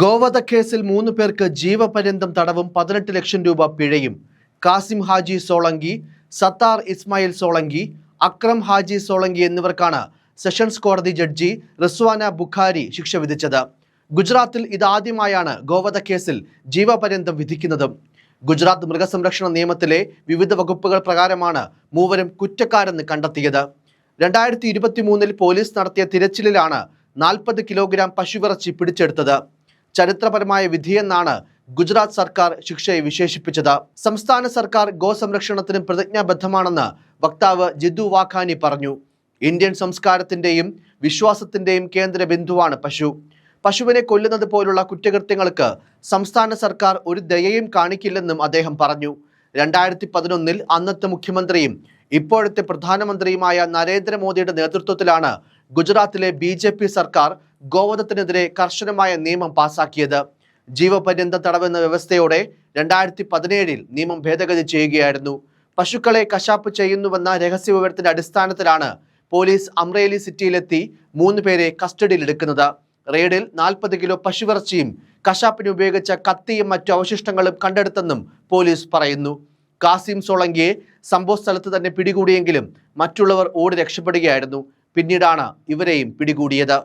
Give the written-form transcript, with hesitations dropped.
ഗോവധക്കേസിൽ 3 പേർക്ക് ജീവപര്യന്തം തടവും 18 ലക്ഷം രൂപ പിഴയും. കാസിം ഹാജി സോളങ്കി, സത്താർ ഇസ്മായിൽ സോളങ്കി, അക്രം ഹാജി സോളങ്കി എന്നിവർക്കാണ് സെഷൻസ് കോടതി ജഡ്ജി റിസ്വാന ബുഖാരി ശിക്ഷ വിധിച്ചത്. ഗുജറാത്തിൽ ഇതാദ്യമായാണ് ഗോവധക്കേസിൽ ജീവപര്യന്തം വിധിക്കുന്നത്. ഗുജറാത്ത് മൃഗസംരക്ഷണ നിയമത്തിലെ വിവിധ വകുപ്പുകൾ പ്രകാരമാണ് മൂവരും കുറ്റക്കാരെന്ന് കണ്ടെത്തിയത്. 2023 പോലീസ് നടത്തിയ തിരച്ചിലിലാണ് 40 കിലോഗ്രാം പശുവിറച്ചി പിടിച്ചെടുത്തത്. ചരിത്രപരമായ വിധിയെന്നാണ് ഗുജറാത്ത് സർക്കാർ ശിക്ഷയെ വിശേഷിപ്പിച്ചത്. സംസ്ഥാന സർക്കാർ ഗോസംരക്ഷണത്തിന് പ്രതിജ്ഞാബദ്ധമാണെന്ന് വക്താവ് ജിതു വാഖാനി പറഞ്ഞു. ഇന്ത്യൻ സംസ്കാരത്തിന്റെയും വിശ്വാസത്തിന്റെയും കേന്ദ്ര ബിന്ദുവാണ് പശു. പശുവിനെ കൊല്ലുന്നത് പോലുള്ള കുറ്റകൃത്യങ്ങൾക്ക് സംസ്ഥാന സർക്കാർ ഒരു ദയയും കാണിക്കില്ലെന്നും അദ്ദേഹം പറഞ്ഞു. 2011 അന്നത്തെ മുഖ്യമന്ത്രിയും ഇപ്പോഴത്തെ പ്രധാനമന്ത്രിയുമായ നരേന്ദ്രമോദിയുടെ നേതൃത്വത്തിലാണ് ഗുജറാത്തിലെ BJP സർക്കാർ ഗോവധത്തിനെതിരെ കർശനമായ നിയമം പാസാക്കിയത്. ജീവപര്യന്തം തടവെന്ന വ്യവസ്ഥയോടെ 2017 നിയമം ഭേദഗതി ചെയ്യുകയായിരുന്നു. പശുക്കളെ കശാപ്പ് ചെയ്യുന്നുവെന്ന രഹസ്യ വിവരത്തിന്റെ അടിസ്ഥാനത്തിലാണ് പോലീസ് അമ്രേലി സിറ്റിയിലെത്തി 3 പേരെ കസ്റ്റഡിയിലെടുക്കുന്നത്. റെയ്ഡിൽ 40 കിലോ പശുവിറച്ചിയും കശാപ്പിന് ഉപയോഗിച്ച കത്തിയും മറ്റു അവശിഷ്ടങ്ങളും കണ്ടെടുത്തെന്നും പോലീസ് പറയുന്നു. കാസിം സോളങ്കിയെ സംഭവ സ്ഥലത്ത് തന്നെ പിടികൂടിയെങ്കിലും മറ്റുള്ളവർ ഓടി രക്ഷപ്പെടുകയായിരുന്നു. പിന്നീടാണ് ഇവരെയും പിടികൂടിയത്.